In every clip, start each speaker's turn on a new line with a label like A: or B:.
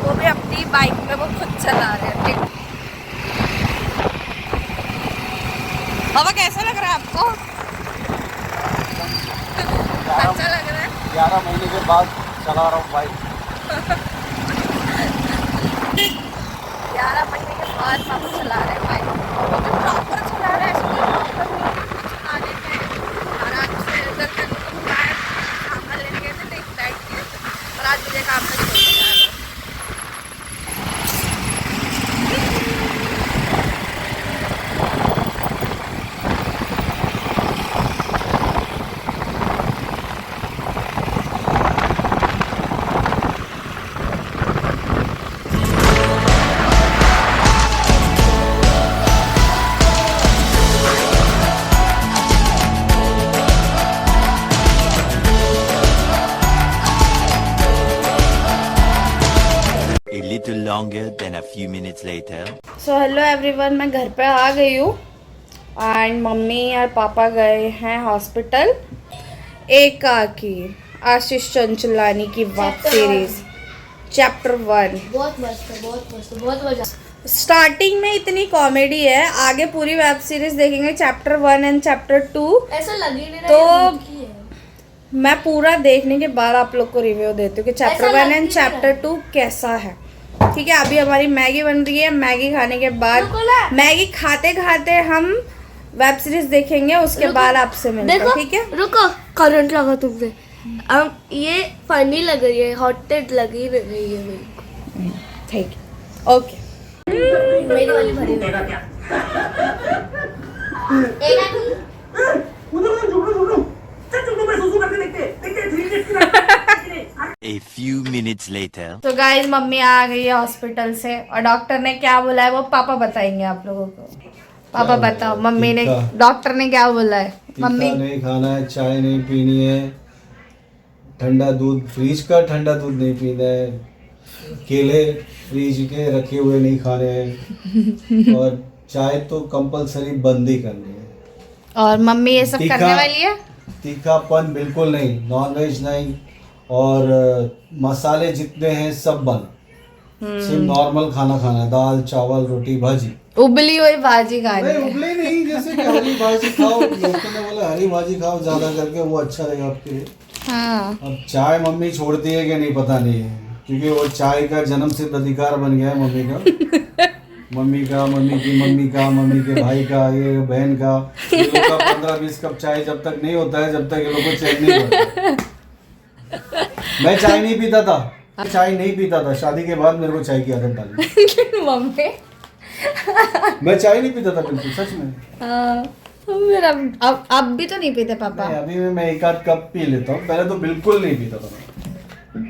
A: वो भी अपनी बाइक में वो खुद चला रहे हैं। ठीक, बाबा कैसा लग रहा है आपको? अच्छा लग रहा है।
B: 11 महीने के बाद चला रहा हूँ बाइक।
A: 11 महीने के बाद हम चला रहे हैं बाइक, वो भी प्रॉपर चला रहे हैं। चला लेते हैं आराम से, इधर कहीं तो बुलाया सामान लेने गए थे, एक साइड किए थे और आज मुझे काम पे छोड़ के जा रहे हैं।
C: A little longer than a few minutes later.
A: So hello everyone, मैं घर पे आ गई हूँ एंड मम्मी और पापा गए हैं हॉस्पिटल। एकाकी आशीष चंचलानी की वेब सीरीज चैप्टर 1
D: बहुत मस्त है, बहुत मस्त है, बहुत मजा।
A: स्टार्टिंग में इतनी कॉमेडी है, आगे पूरी वेब सीरीज देखेंगे चैप्टर 1 एंड चैप्टर 2।
D: ऐसा लग ही नहीं रहा
A: तो
D: ये भूत की है।
A: मैं पूरा देखने के बाद आप लोग को रिव्यू देती हूँ कि चैप्टर
D: ऐसा
A: 1
D: लग
A: एंड
D: ही
A: चैप्टर 2 कैसा है। ठीक है, अभी हमारी मैगी बन रही है। मैगी खाने के बाद,
D: रुको ना।
A: मैगी खाते खाते हम वेब सीरीज देखेंगे, उसके
D: रुको।
A: बाद आपसे मिलते हैं।
D: देखो,
A: ठीक है,
D: रुको, करंट लगा तुमसे। अब ये फनी लग रही है, हॉटेड लग ही रही है मेरे को।
A: ठीक है, ओके।
D: मेरी वाली भरी हुई है।
C: A few minutes later.
A: तो गाइस, मम्मी आ गई है हॉस्पिटल से और डॉक्टर ने क्या बोला है वो पापा बताएंगे आप लोगों को। पापा बताओ, मम्मी ने, डॉक्टर ने क्या बोला है? मम्मी
B: नहीं खाना है, चाय नहीं पीनी है, ठंडा दूध, फ्रिज का ठंडा दूध नहीं पीना है, केले फ्रिज के रखे हुए नहीं खाने हैं और चाय तो कंपलसरी बंद ही करनी है।
A: और मम्मी ये सब करने वाली है।
B: तीखापन बिल्कुल नहीं, नॉनवेज नहीं और मसाले जितने हैं सब बंद। सिर्फ नॉर्मल खाना खाना है, दाल चावल रोटी भाजी।
A: उबली हुई भाजी खानी
B: नहीं
A: है।
B: उबले नहीं, जैसे कि हरी भाजी खाओ, डॉक्टर ने बोला हरी भाजी खाओ ज्यादा करके, वो अच्छा रहेगा आपके लिए।
A: हाँ,
B: अब चाय मम्मी छोड़ती है कि नहीं पता नहीं है, क्योंकि वो चाय का जन्म सिद्ध अधिकार बन गया है मम्मी का। मम्मी का, मम्मी की मम्मी का, मम्मी के भाई का, ये बहन का, ये लोग का 15-20 कप चाय जब तक नहीं होता है, जब तक ये लोग को चैन नहीं पड़ता। मैं चाय नहीं पीता था, शादी के बाद मेरे को चाय की आदत डाली।
A: मम्मी
B: मैं चाय नहीं पीता था बिल्कुल, सच में।
A: मेरा अब भी तो नहीं पीते पापा।
B: नहीं, अभी मैं एक आध कप पी लेता हूँ, पहले तो बिल्कुल नहीं पीता था मैं।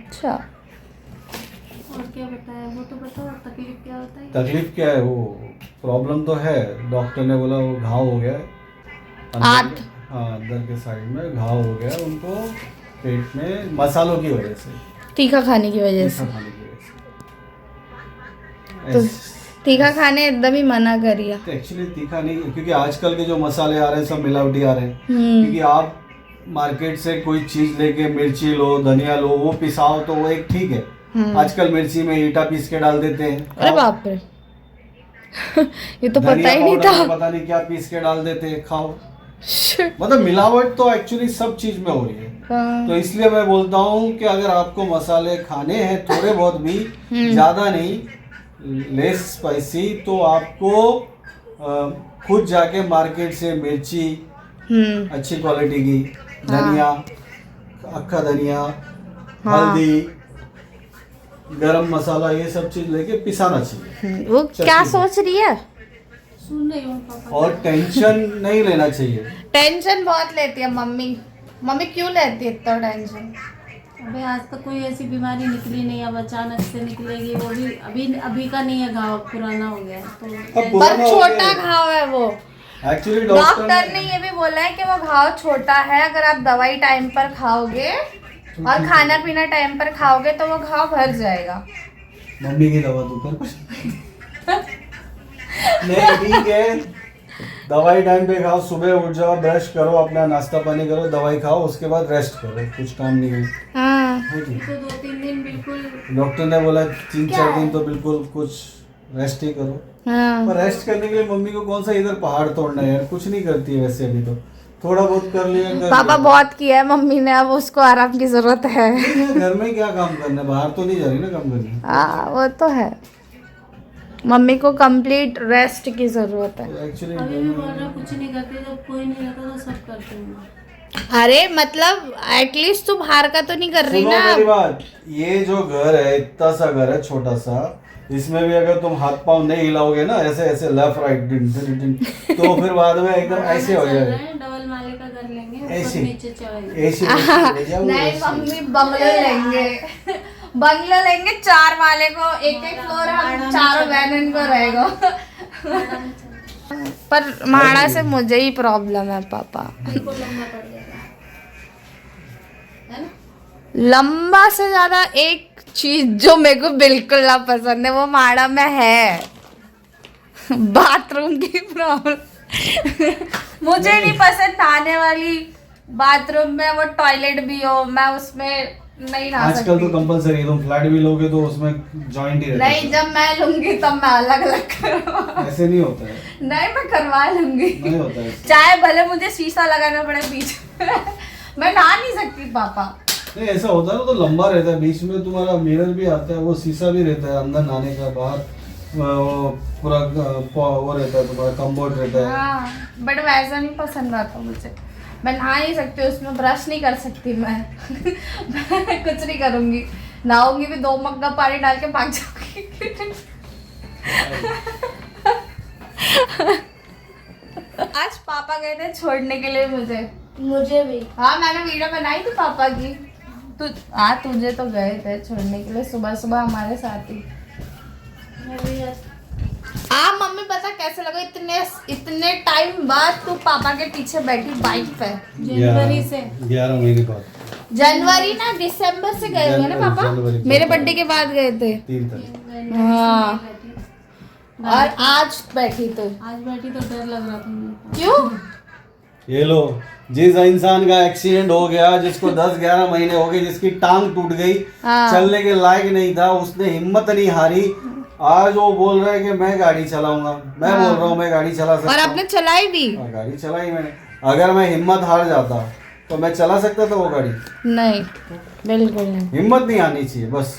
A: अच्छा,
D: और क्या बताया वो तो बताओ, तकलीफ क्या होता है?
B: तकलीफ क्या है? वो प्रॉब्लम तो है, डॉक्टर ने बोला वो घाव हो गया है
A: आंत?
B: हाँ, अंदर के साइड में घाव हो गया है उनको, पेट में, मसालों की वजह से,
A: तीखा खाने की वजह से।
B: तीखा खाने की वजह
A: तो
B: से।
A: तीखा खाने एकदम ही मना करिए।
B: एक्चुअली तीखा नहीं, क्योंकि आजकल के जो मसाले आ रहे हैं सब मिलावटी आ रहे हैं। क्योंकि आप मार्केट से कोई चीज लेके, मिर्ची लो, धनिया लो, वो पिसाओ तो वो एक ठीक है। आजकल मिर्ची में ईटा पीस के डाल देते हैं।
A: अरे बाप रे ये तो पता
B: धनिया
A: ही नहीं
B: पाउडर
A: था।
B: में पता नहीं क्या पीस के डाल देते हैं, खाओ। मतलब मिलावट तो एक्चुअली सब चीज में हो रही है।
A: हाँ।
B: तो इसलिए मैं बोलता हूँ कि अगर आपको मसाले खाने हैं थोड़े बहुत भी, ज्यादा नहीं, लेस स्पाइसी, तो आपको खुद जाके मार्केट से मिर्ची अच्छी क्वालिटी की, धनिया, अक्खा धनिया, हल्दी, गरम मसाला, ये सब चीज लेके पिसाना चाहिए।
A: वो क्या सोच रही है?
D: सुन रही हूँ पापा।
B: और टेंशन नहीं लेना चाहिए।
A: टेंशन बहुत लेती है मम्मी। मम्मी क्यों लेती है इतना टेंशन?
E: अबे आज तक कोई ऐसी बीमारी निकली नहीं, अब अचानक से निकलेगी, वो भी अभी का नहीं है, घाव पुराना हो गया है तो।
B: अब पुराना
A: पर
B: हो
A: छोटा
B: गया।
A: घाव है वो।
B: एक्चुअली
A: डॉक्टर ने ये भी बोला है कि वो घाव छोटा है, अगर आप दवाई टाइम पर खाओगे और खाना पीना टाइम पर खाओगे तो वो घाव भर जाएगा।
B: मम्मी की दवा तू कर कुछ नहीं, ठीक है, दवाई टाइम पे खाओ, सुबह उठ जाओ, ब्रश करो, अपना नाश्ता पानी करो, दवाई खाओ, उसके बाद रेस्ट करो, कुछ काम नहीं है। जी।
E: तो 2-3 दिन बिल्कुल
B: डॉक्टर ने बोला 3-4 दिन तो बिल्कुल कुछ रेस्ट ही करो।
D: हाँ
B: पर रेस्ट करने के लिए मम्मी को कौन सा इधर पहाड़ तोड़ना है यार, कुछ नहीं करती है वैसे अभी तो, थोड़ा बहुत कर लिया कर
D: पापा
B: लिया।
D: बहुत किया है मम्मी ने, अब उसको आराम की जरूरत है।
B: घर में क्या काम करना है, बाहर तो नहीं जा रही ना काम करने।
D: हाँ वो तो है, मम्मी को कंप्लीट रेस्ट की जरूरत है।
B: एक्चुअली
E: अभी भी बोल रहा कुछ नहीं करते, जब कोई नहीं रहता तो सब करते हैं।
D: अरे मतलब एटलीस्ट तू बाहर का तो नहीं कर रही
B: सुनो
D: ना।
B: मेरी बात, ये जो घर है इतना सा घर है छोटा सा, इसमें भी अगर तुम हाथ पाँव नहीं हिलाओगे ना ऐसे ऐसे लेफ्ट राइट तो फिर बाद में एकदम ऐसे हो जाएगा।
E: डबल माले का घर लेंगे, ऊपर
B: ऐसे
E: नीचे चढ़ेंगे।
B: ऐसे
D: नहीं मम्मी बंगले लेंगे, बंगला लेंगे 4 वाले को, एक फ्लोर हम चारों बहनों को रहेगा। पर माड़ा से मुझे ही प्रॉब्लम है पापा,
E: बिल्कुल लंबा पड़ जाएगा, है ना?
D: लंबा से ज्यादा एक चीज जो मेरे को बिल्कुल ना पसंद है वो माड़ा में है, बाथरूम की प्रॉब्लम। मुझे नहीं पसंद नहाने वाली बाथरूम में, वो टॉयलेट भी हो मैं उसमें नहीं नहा
B: आजकल तो
D: सकती।
B: कंपलसरी है, तुम फ्लैट भी लोगे तो उसमें जॉइंट ही रहता
D: नहीं जब मैं लूंगी तब मैं अलग अलग करवा,
B: है। ऐसे नहीं होता है,
D: नहीं मैं करवा लूंगी,
B: नहीं होता है।
D: चाहे भले मुझे शीशा लगाना पड़े बीच में। मैं नहा नहीं सकती पापा।
B: नहीं ऐसा होता है ना, तो लंबा रहता है, बीच में तुम्हारा मिरर भी आता है, वो शीशा भी रहता है, अंदर नहाने का, बाहर वो पूरा वो रहता है, तुम्हारा कम्बोर्ड रहता है।
D: हाँ बट वैसा नहीं पसंद आता मुझे, मैं नहा नहीं सकती उसमें, ब्रश नहीं कर सकती मैं। मैं कुछ नहीं करूंगी, नहाऊंगी भी 2 मग्गा पानी डाल के भाग जाऊंगी। आज पापा गए थे छोड़ने के लिए मुझे भी। हाँ मैंने वीडियो बनाई थी पापा की। तुझे तो गए थे छोड़ने के लिए सुबह सुबह हमारे साथ ही। हाँ मम्मी पता कैसे लगा, इतने टाइम बाद तू पापा के पीछे बैठी बाइक पे।
E: जनवरी से
B: 11 महीने बाद,
D: जनवरी ना दिसंबर से गए हुए ना पापा,
B: जनवरी,
D: मेरे बर्थडे के बाद गए थे।
B: 3 तारीख।
D: हाँ और आज बैठी तो
E: आज बैठी तो डर लग रहा था मुझे।
D: क्यों?
B: ये लो, जिस इंसान का एक्सीडेंट हो गया, जिसको 10-11 महीने हो गए, जिसकी टांग टूट गई,
D: हाँ।
B: चलने के लायक नहीं था, उसने हिम्मत नहीं हारी, आज वो बोल रहा है कि मैं गाड़ी चलाऊंगा। मैं बोल रहा हूँ मैं गाड़ी चला सकता
D: और
B: हूँ।
D: आपने चलाई भी?
B: हाँ, गाड़ी चलाई मैंने। अगर मैं हिम्मत हार जाता तो मैं चला सकता था वो गाड़ी?
D: नहीं बिल्कुल नहीं।
B: हिम्मत नहीं आनी चाहिए बस।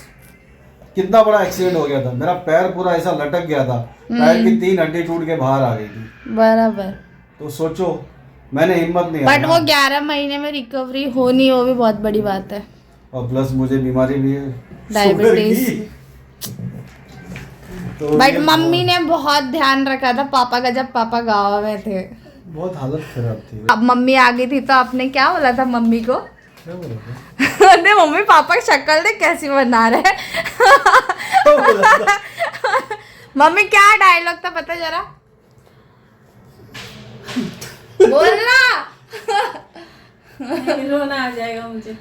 B: कितना बड़ा एक्सीडेंट हो गया था, मेरा पैर पूरा ऐसा लटक गया था, पैर की 3 हड्डी टूट के बाहर आ गई थी।
D: बराबर।
B: तो सोचो, मैंने हिम्मत नहीं
D: बट
B: हारी।
D: वो 11 महीने में रिकवरी होनी वो भी बहुत बड़ी बात है।
B: और प्लस मुझे बीमारी भी है,
D: डायबिटीज।
B: शुगर की। तो
D: बट
B: ये
D: मम्मी ने बहुत ध्यान रखा था पापा का जब पापा गाँव में थे।
B: बहुत हालत खराब थी।
D: अब मम्मी आ गई थी तो आपने क्या बोला था मम्मी को?
B: क्या बोला था?
D: अरे मम्मी पापा की शक्ल देख कैसी बना रहे हैं।
B: क्या बोला था?
D: मम्मी क्या डायलॉग था पता जरा? बोलना।
E: रोना आ जाएगा मुझे।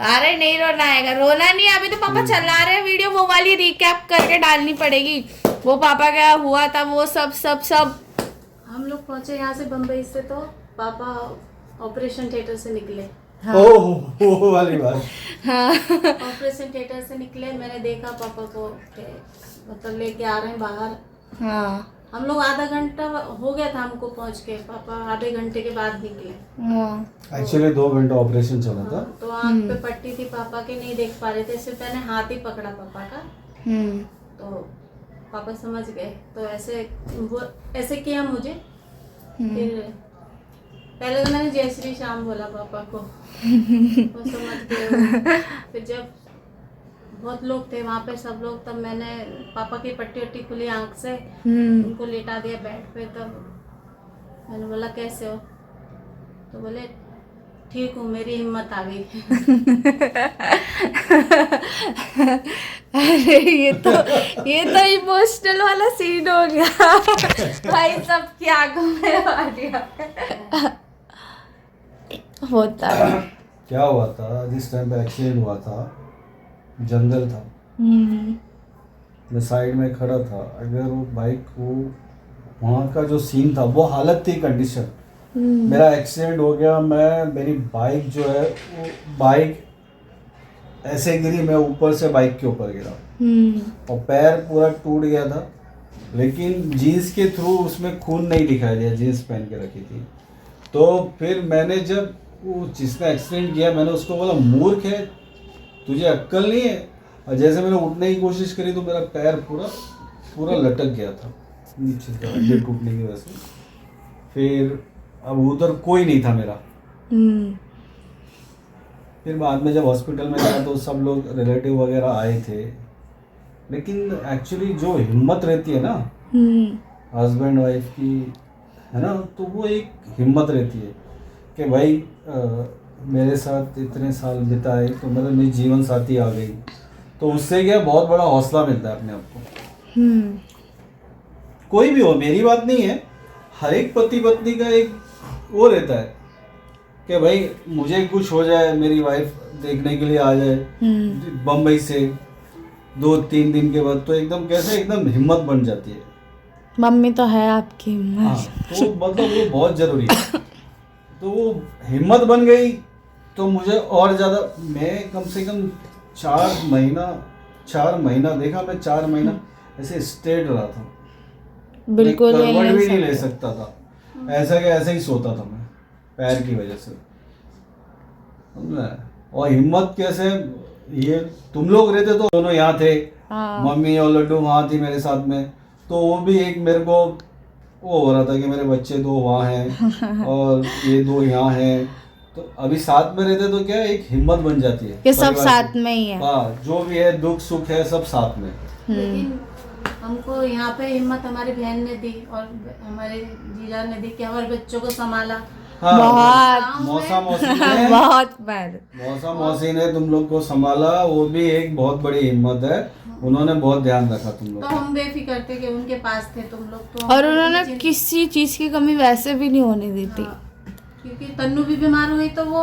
D: अरे नहीं रोना आएगा, रोना नहीं, अभी तो पापा चला रहे हैं वीडियो, वो वाली रिकैप करके डालनी पड़ेगी। वो पापा क्या हुआ था वो सब।
E: हम लोग पहुंचे यहाँ से बम्बई से, तो पापा ऑपरेशन थिएटर से निकले।
B: ओह वो वाली बात।
D: हाँ
E: ऑपरेशन थिएटर से निकले, मैंने देखा पापा को मतलब लेके आ रहे हैं बाहर।
D: हाँ
E: हम लोग आधा घंटा हो गया था हमको पहुंच के, पापा आधे घंटे के बाद निकले।
D: हाँ
B: एक्चुअली 2 घंटा ऑपरेशन चला था।
E: तो आँख पे पट्टी थी पापा के, नहीं देख पा रहे थे, सिर्फ मैंने हाथ ही पकड़ा पापा का, तो पापा समझ गए। तो ऐसे किया मुझे, फिर पहले तो मैंने जय श्री श्याम बोला पापा को, वो समझ गए। फिर जब बहुत लोग थे वहाँ पे, सब लोग, तब मैंने पापा की पट्टी वट्टी खुली आँख से उनको लेटा दिया बेड पे। तब मैंने बोला कैसे हो, तो बोले ठीक हूँ, मेरी हिम्मत आ गई।
D: अरे ये तो इमोशनल वाला सीन हो गया। भाई सबकी आंखों में आ गया। होता है।
B: क्या हुआ था, जिस टाइम पे एक्सीडेंट हुआ था जंगल था, मैं साइड में खड़ा था। अगर वो बाइक को, वहाँ का जो सीन था, वो हालत थी, कंडीशन, मेरा एक्सीडेंट हो गया, मेरी बाइक जो है वो बाइक ऐसे गिरी, मैं ऊपर से बाइक के ऊपर गिरा और पैर पूरा टूट गया था, लेकिन जीन्स के थ्रू उसमें खून नहीं दिखाई दिया, जीन्स पहन के रखी थी। तो फिर मैंने जब वो जिसने एक्सीडेंट किया मैंने उसको बोला मूर्ख है, तुझे अक्ल नहीं है। और जैसे मैंने उठने की कोशिश करी तो मेरा पैर पूरा लटक गया था नीचे से, हड्डी टूटने की वजह से। फिर अब उधर कोई नहीं था मेरा। फिर बाद में जब हॉस्पिटल में गया तो सब लोग रिलेटिव वगैरह आए थे, लेकिन एक्चुअली जो हिम्मत रहती है ना हस्बैंड वाइफ की, है ना, तो वो एक हिम्मत रहती है कि भाई मेरे साथ इतने साल बिताए तो मतलब मेरी जीवन साथी आ गई, तो उससे क्या बहुत बड़ा हौसला मिलता है अपने आप को। कोई भी हो, मेरी बात नहीं है, हर एक पति पत्नी का एक वो रहता है कि भाई मुझे कुछ हो जाए, मेरी वाइफ देखने के लिए आ जाए बम्बई से 2-3 दिन के बाद, तो एकदम कैसे एकदम हिम्मत बन जाती है।
D: मम्मी तो है आपकी।
B: हाँ, तो मतलब वो बहुत जरूरी है। तो वो हिम्मत बन गई तो मुझे और ज़्यादा, मैं कम से कम 4 महीना देखा, मैं 4 महीना ऐसे स्ट्रेट रहा था,
D: बिल्कुल
B: करवट भी नहीं ले सकता था, ऐसा के ऐसे ही सोता था मैं पैर की वजह से। और हिम्मत कैसे, ये तुम लोग रहते तो दोनों यहाँ थे, मम्मी और लड्डू वहाँ थी मेरे साथ में, तो वो भी एक मेरे को वो हो रहा था कि मेरे बच्चे 2 वहाँ हैं और ये 2 यहाँ हैं, तो अभी साथ में रहते तो क्या एक हिम्मत बन जाती है
D: कि सब
B: परिवार
D: साथ
B: की।
D: में ही है।
B: हाँ, जो भी है दुख सुख है सब साथ में।
E: लेकिन हमको यहाँ पे हिम्मत हमारी बहन ने दी और हमारे जीजा ने दी कि हमारे बच्चों को संभाला।
B: हाँ,
D: बहुत
B: मौसा मौसी ने
D: बहुत बार
B: मौसा मौसी ने तुम लोग को संभाला, वो भी एक बहुत बड़ी हिम्मत है, उन्होंने बहुत ध्यान रखा तुम लोग
E: तो
B: का।
E: हम बेफिक्र थे कि उनके पास थे तुम लोग, तो
D: और उन्होंने किसी चीज की कमी वैसे भी नहीं होने दी थी।
E: क्योंकि तन्नू भी बीमार हुई तो वो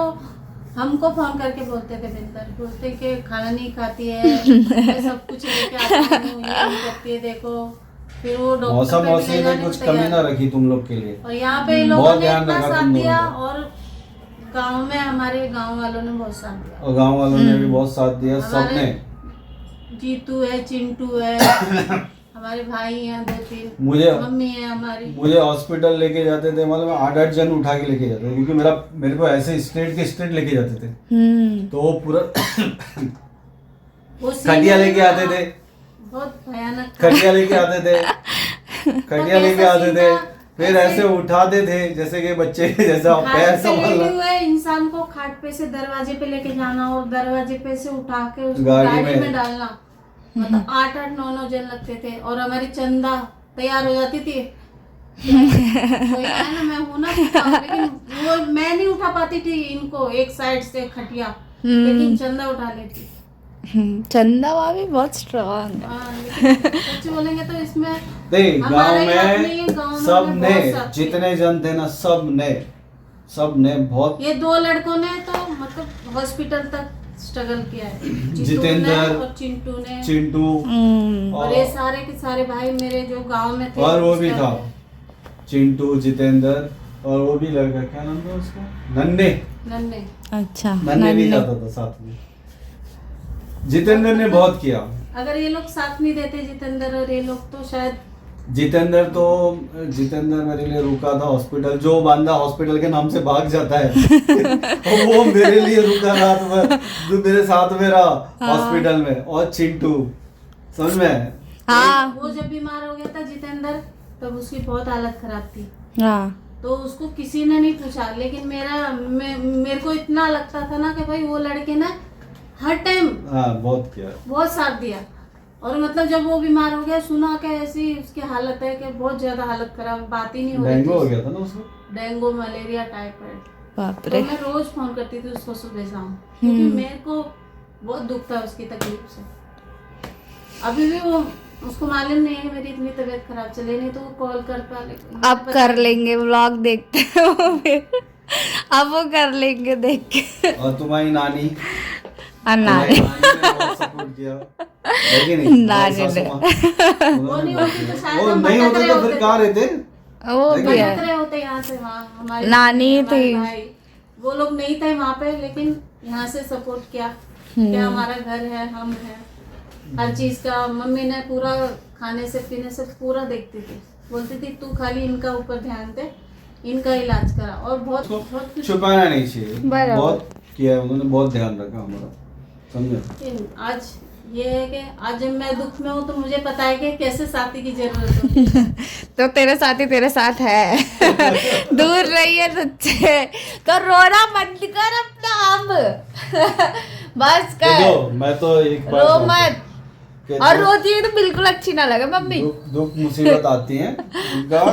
E: हमको फोन करके बोलते थे, बिंदर बोलते कि खाना नहीं खाती है, मैं सब कुछ लेके आती हूँ, ये नहीं करती है, देखो। फिर वो
B: मौसा
E: डॉक्टर पे
B: मौसी
E: ले
B: ने
E: जाने
B: कुछ
E: को
B: कमी
E: तैयार
B: ना रखी तुम लोग के लिए,
E: और यहाँ पे लोगों
B: बहुत
E: ने
B: ध्यान
E: इतना
B: रखा
E: साथ
B: तुम लोगों
E: दिया
B: का।
E: और गांव में हमारे गांव वालों ने बहुत साथ दिया।
B: और गांव वालों ने भी बहुत साथ दिया, सबने।
E: जीतू है, चिंटू है, हमारे भाई हैं 2-3,
B: मुझे
E: मम्मी है हमारी।
B: मुझे हॉस्पिटल लेके जाते थे, मतलब 8-8 जन उठा के लेके जाते थे, क्योंकि मेरे को ऐसे स्ट्रेट के स्ट्रेट लेके जाते थे, तो वो पूरा
E: वो scene
B: खटिया लेके
E: है ना,
B: आते थे,
E: बहुत भयानक था।
B: खटिया लेके आते थे, खटिया लेके
E: कैसा
B: आते
E: सीन
B: थे,
E: था,
B: फिर ऐसे उठाते थे जैसे कि बच्चे जैसा
E: खाट
B: पैर
E: पे लेटे
B: संभालना।
E: हुए इंसान को खाट पे से दरवाजे पे लेके जाना और दरवाजे पे से उठा के उसको
B: गाड़ी
E: गाड़ी
B: में।
E: में डालना, मतलब 8-8 9-9 जन लगते थे। और हमारी चंदा तैयार हो जाती थी, कोई है ना, मैं हूं ना, लेकिन वो मैं नहीं उठा पाती थी इनको एक साइड से खटिया, लेकिन चंदा उठा लेती।
D: चंदा भाभी बहुत स्ट्रॉन्ग है।
E: हाँ, लेकिन सच बोलेंगे तो इसमें
B: नहीं,
E: हमारा
B: गांव
E: ही हाथ नहीं
B: में
E: है, गांव में
B: सबने
E: बहुत साथ
B: जितने जन थे ना, सबने बहुत।
E: ये 2 लड़कों ने तो मतलब हॉस्पिटल तक स्ट्रगल किया है,
B: जितेंद्र
E: और चिंटू ने,
B: चिंटू
E: और ये सारे के सारे भाई मेरे जो गांव में थे।
B: और वो भी था चिंटू, जितेंद्र, और वो भी लड़का, क्या नाम था उसका, नन्हे
E: नन्हे।
D: अच्छा,
B: नन्हे भी जाता था साथ में। जितेंद्र ने बहुत किया।
E: अगर ये लोग साथ नहीं देते जितेंद्र और ये लोग, तो शायद
B: जितेंद्र मेरे लिए रुका था हॉस्पिटल, जो बंदा हॉस्पिटल के नाम से भाग जाता है और वो मेरे लिए रुका रात भर, जो मेरे साथ में रहा हॉस्पिटल में। और चिंटू, समझ में?
D: हाँ
E: वो जब बीमार हो गया था जितेंद्र, तब उसकी बहुत हालत खराब थी,
D: हाँ
E: तो उसको किसी ने नहीं पूछा, लेकिन मेरे को इतना लगता था ना कि भाई वो लड़के ना हर टाइम
B: हाँ, बहुत किया।
E: बहुत साथ दिया। और मतलब जब वो बीमार हो गया, सुना कि ऐसी उसकी हालत है कि बहुत ज्यादा हालत खराब, बात ही नहीं हो रही
B: डेंगू हो
E: थी,
B: गया था ना उसको,
E: डेंगू, मलेरिया, टाइफाइड।
D: बाप
E: तो
D: रे।
E: मैं रोज फोन करती थी उसको सुबह शाम, क्योंकि मेरे को बहुत दुख था उसकी तकलीफ से। अभी भी वो, उसको मालूम नहीं है मेरी इतनी तबीयत खराब चले, नहीं तो वो कॉल कर पा ले।
D: अब कर लेंगे, व्लॉग देखते हो फिर अब वो कर लेंगे देख के।
B: और तुम्हारी नानी,
D: नानी
B: तुम्हारी नानी ने बहुत सपोर्ट किया, है कि नहीं?
D: नानी
B: और
D: ने।
B: सासू माँ,
E: वो
B: उन्होंने
E: नहीं
B: बहुत
E: होती तो
B: किया।
E: शायद
B: वो
E: हम
B: नहीं
E: भटक
B: होते
E: रहे
B: तो फिर
E: होते।
B: कहाँ रहते?
D: वो भी है।
E: भटक रहे होते यहाँ से वहाँ, हमारे
D: नानी
E: हमारे
D: थी।
E: भाई, वो लोग नहीं थे वहाँ पे, लेकिन यहाँ से सपोर्ट किया। कि हमारा घर है, हम है, हर चीज का मम्मी ने पूरा खाने से पीने से पूरा देखती थी। बोलती थी तू खाली इनका ऊपर ध्यान दे, इनका इलाज करा। और बहुत बहुत कुछ
B: छुपाना नहीं चाहिए,
D: बराबर।
B: बहुत किया है उन्होंने, बहुत ध्यान रखा हमारा, समझे।
E: आज ये है कि आज जब मैं दुख में हूँ तो मुझे पता है कि कैसे साथी की जरूरत होती है।
D: तो तेरे साथी तेरे साथ है। दूर रहिए तुझसे, तो रोना बंद कर अपना अब। बस कर,
B: देखो मैं तो एक बार
D: रो मत।
B: कि
D: और रोती है तो बिल्कुल अच्छी ना लगे मम्मी।
B: दुख मुसीबत आती है उनका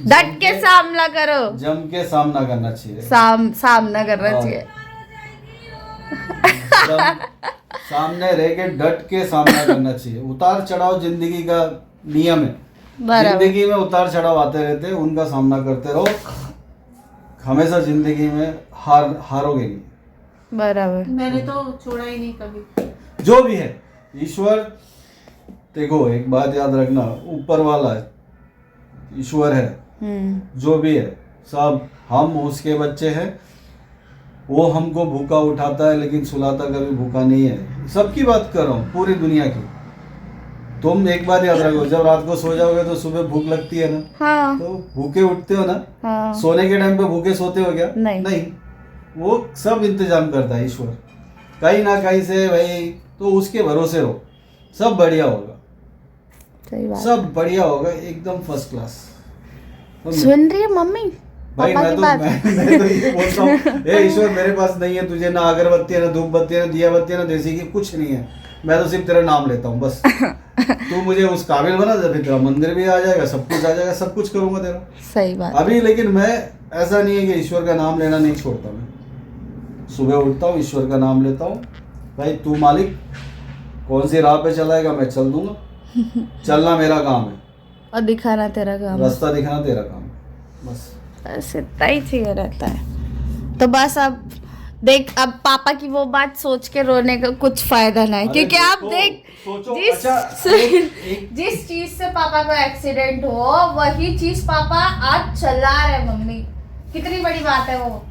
D: डट के सामना करो,
B: जम के सामना करना चाहिए।
D: सामना करना
B: हाँ।
D: चाहिए।
B: सामने रह के डट के सामना करना चाहिए। उतार चढ़ाव जिंदगी का नियम है,
D: बराबर।
B: जिंदगी में उतार चढ़ाव आते रहते हैं, उनका सामना करते रहो। हमेशा जिंदगी में हारोगे नहीं।
D: बराबर।
E: मैंने तो छोड़ा ही नहीं कभी।
B: जो भी है ईश्वर, देखो एक बात याद रखना, ऊपर वाला है, ईश्वर है, जो भी है सब हम उसके बच्चे हैं। वो हमको भूखा उठाता है लेकिन सुलाता कभी भूखा नहीं है। सबकी बात कर रहा हूँ, पूरी दुनिया की। तुम एक बात याद रखो, जब रात को सो जाओगे तो सुबह भूख लगती है ना,
D: हाँ।
B: तो भूखे उठते हो ना।
D: हाँ।
B: सोने के टाइम पे भूखे सोते हो क्या?
D: नहीं।
B: वो सब इंतजाम करता है ईश्वर, कहीं ना कहीं से भाई। तो उसके भरोसे रहो, सब बढ़िया होगा,
D: सही बात।
B: सब बढ़िया होगा, एकदम फर्स्ट क्लास।
D: सुन रही है मम्मी
B: भाई
D: पापा
B: मैं
D: की
B: तो
D: बात?
B: मैं तो ये बोलता हूँ, हे ईश्वर मेरे पास नहीं है तुझे ना अगरबत्ती है, ना धूप बत्ती है, ना दिया बत्ती है, ना देसी घी, कुछ नहीं है। मैं तो सिर्फ तेरा नाम लेता हूँ बस। तू मुझे उस काबिल बना दे, फिर तेरा मंदिर भी आ जाएगा, सब कुछ आ जाएगा, सब कुछ करूँगा तेरा।
D: सही बात।
B: अभी लेकिन मैं ऐसा नहीं है कि ईश्वर का नाम लेना नहीं छोड़ता। मैं सुबह उठता हूँ, ईश्वर का नाम लेता हूँ, भाई तू मालिक कौन सी राह पे चलाएगा मैं चल दूंगा। चलना मेरा काम है
D: और दिखाना तेरा काम है।
B: रास्ता दिखाना तेरा काम है, बस।
D: बस इतना ही चाहिए रहता है। तो बस अब देख, अब पापा की वो बात सोच के रोने का कुछ फायदा नहीं,
B: अरे
D: क्योंकि आप
B: देखो,
D: देख
B: सोचो,
D: जिस
B: अच्छा, एक-
D: जिस चीज से पापा को एक्सीडेंट हो वही चीज पापा आज चला रहे मम्मी। कितनी बड़ी बात है वो,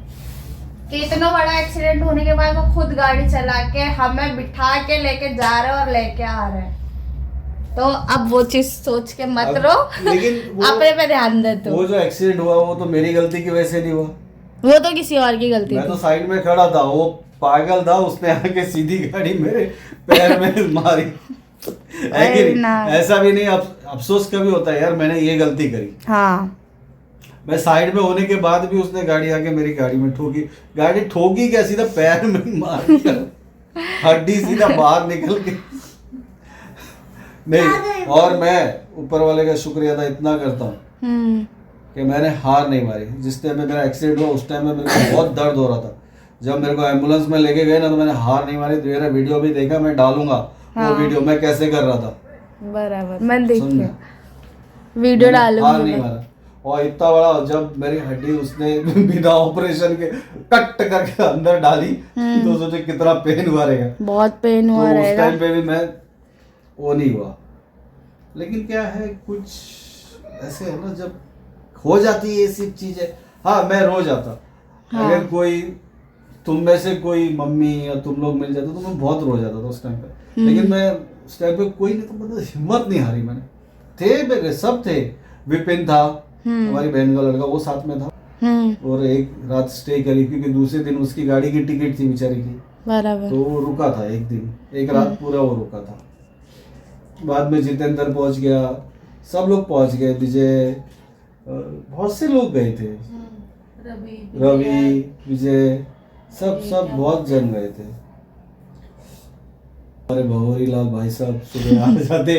D: कि इतना बड़ा एक्सीडेंट होने के बाद वो खुद गाड़ी चला के हमें बिठा के लेके जा रहे और लेके आ रहे हैं। तो अब वो चीज सोच के मत
B: अब-
D: रो,
B: लेकिन वो-
D: अपने पे ध्यान दे तू।
B: वो जो एक्सीडेंट हुआ वो तो मेरी गलती की वजह से नहीं हुआ,
D: वो तो किसी और की गलती
B: मैं
D: थी।
B: तो साइड में खड़ा था, वो पागल था, उसने आके सीधी गाड़ी मेरे पैर में मारी। है कि नहीं?
D: ना।
B: ऐसा भी नहीं, अफसोस कभी होता है यार मैंने ये गलती करी।
D: हाँ।
B: मैं साइड में होने के बाद भी उसने गाड़ी आके मेरी गाड़ी में ठोकी। गाड़ी ठोकी क्या, सीधा पैर में ही मार दिया, हड्डी सीधा बाहर निकल के। नहीं, और मैं ऊपर वाले का शुक्रिया अदा इतना करता हूँ कि मैंने हार नहीं मारी। जिस टाइम में मेरा एक्सीडेंट हुआ उस टाइम में मेरे को बहुत दर्द हो रहा था। जब मेरे को एम्बुलेंस में लेके गए ना तो मैंने हार नहीं मारी। मेरा वीडियो भी देखा, मैं डालूंगा वो वीडियो मैं कैसे कर रहा था।
D: बराबर, मैं देख
B: सुन,
D: लिया वीडियो
B: मैंने हार
D: डालूंगी
B: नहीं
D: मैं।
B: मारा। और इतना बड़ा, जब मेरी हड्डी उसने बिना ऑपरेशन के कट करके अंदर डाली तो सोचे कितना पेन हुआ रहेगा।
D: बहुत पेन
B: तो
D: हुआ
B: उस
D: रहेगा।
B: टाइम पे भी मैं वो नहीं हुआ। लेकिन क्या है, कुछ ऐसे है ना, जब हो जाती है ये सब चीजें। हाँ मैं रो जाता।
D: हाँ।
B: अगर कोई तुम में से कोई मम्मी या तुम लोग मिल जाते तो मैं बहुत रो जाता था उस टाइम पे। लेकिन मैं उस टाइम पे कोई नहीं, तो मतलब हिम्मत नहीं हारी मैंने। थे मेरे सब थे, विपिन था हमारी बहन का लड़का, वो साथ में था। और एक रात स्टे करी क्योंकि दूसरे दिन उसकी गाड़ी की टिकट थी बेचारी की,
D: बराबर।
B: तो वो रुका था एक दिन, एक रात पूरा वो रुका था। बाद में जितेंद्र पहुंच गया, सब लोग पहुंच गए, विजय, बहुत से लोग गए थे, रवि, विजय, सब बहुत जन गए थे। हमारे भंवरी लाल भाई साहब सुबह आ जाते,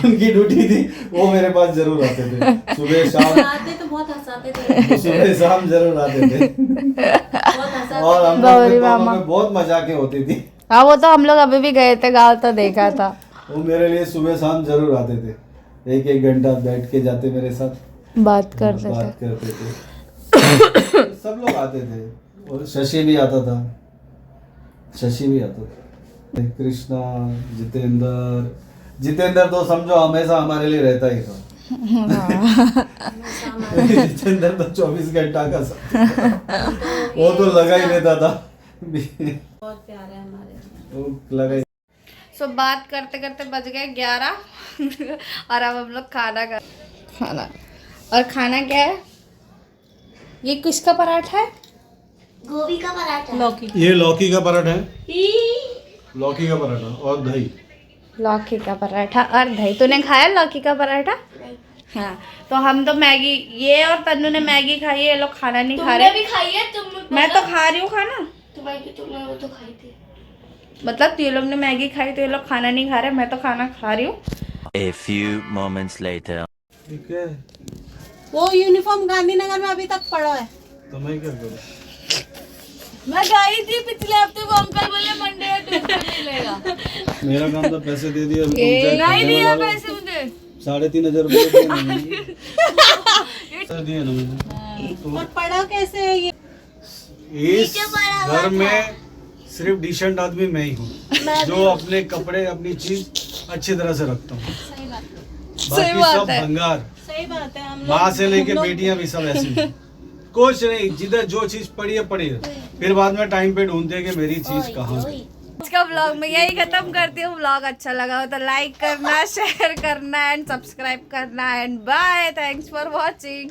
B: उनकी ड्यूटी थी, वो मेरे पास जरूर आते थे सुबह शाम।
E: आते तो बहुत हंसाते थे,
B: सुबह शाम जरूर आते थे।
E: बहुत हंसाते
B: और हम
D: गौरी
B: लोग
D: मामा।
B: में बहुत मजाकें होती थी।
D: हाँ, वो तो हम लोग अभी भी गए थे गाँव, तो देखा था।
B: वो मेरे लिए सुबह शाम जरूर आते थे, एक घंटा बैठ के जाते मेरे साथ,
D: बात करते थे।
B: बात करते थे। सब लोग आते थे, और शशि भी आता था, शशि भी आता था, कृष्णा, जितेंद्र तो समझो हमेशा हमारे लिए रहता ही था। जितेंद्र तो 24 घंटा का साथ, वो तो लगा ही रहता था।
E: बहुत प्यारे हैं हमारे।
B: भूख लगा।
D: सो बात करते करते बज गए 11 और अब हम लोग खाना और खाना क्या है? ये किसका पराठा है?
A: गोभी का पराठा।
E: लौकी।
B: ये लौकी का पराठा है, लौकी का पराठा और दही।
D: लौकी का पराठा और दही। तूने खाया लौकी का पराठा? हाँ, तो हम तो मैगी, ये और तन्नू ने मैगी खाई है, ये लोग खाना नहीं खा रहे।
A: भी खाई है तुम?
D: मैं तो खा रही हूँ खाना।
A: तुमने वो तो खाई थी।
D: मतलब ये लोग ने मैगी खाई तो ये लोग खाना नहीं खा रहे, मैं तो खाना खा रही हूँ।
C: A few moments later.
B: ठीक है,
E: वो यूनिफॉर्म गांधीनगर में अभी तक पड़ा है।
B: तो मैं क्या करूँ?
A: मैं गई थी पिछले हफ्ते, वो अंकल बोले मंडे ट्यूसडे मिलेगा।
B: मेरा काम तो पैसे दे दिए, अभी तुम चेक
A: नहीं
B: करने
A: दिया
B: वाले हो।
A: पैसे मुझे।
B: 3,500 रुपये दिए ना मैंने। पैसे दिए ना मैंने। तो
E: और पड़ा कैसे है ये?
B: इस घर में सिर्फ डिसेंट आदमी मैं ही हूँ, जो अपने कपड़े अपनी चीज अच्छी तरह से रखता हूँ। बाकी सब भंगार।
E: सही बात है। हम
B: माँ से लेके बेटियां भी सब ऐसी हैं। कुछ नहीं, जिधर जो चीज पड़ी है, फिर बाद में टाइम पे ढूंढते हैं कि मेरी चीज कहाँ है।
D: आज का व्लॉग मैं यही खत्म करती हूँ। व्लॉग अच्छा लगा हो तो लाइक करना, शेयर करना एंड सब्सक्राइब करना and bye. Thanks for watching.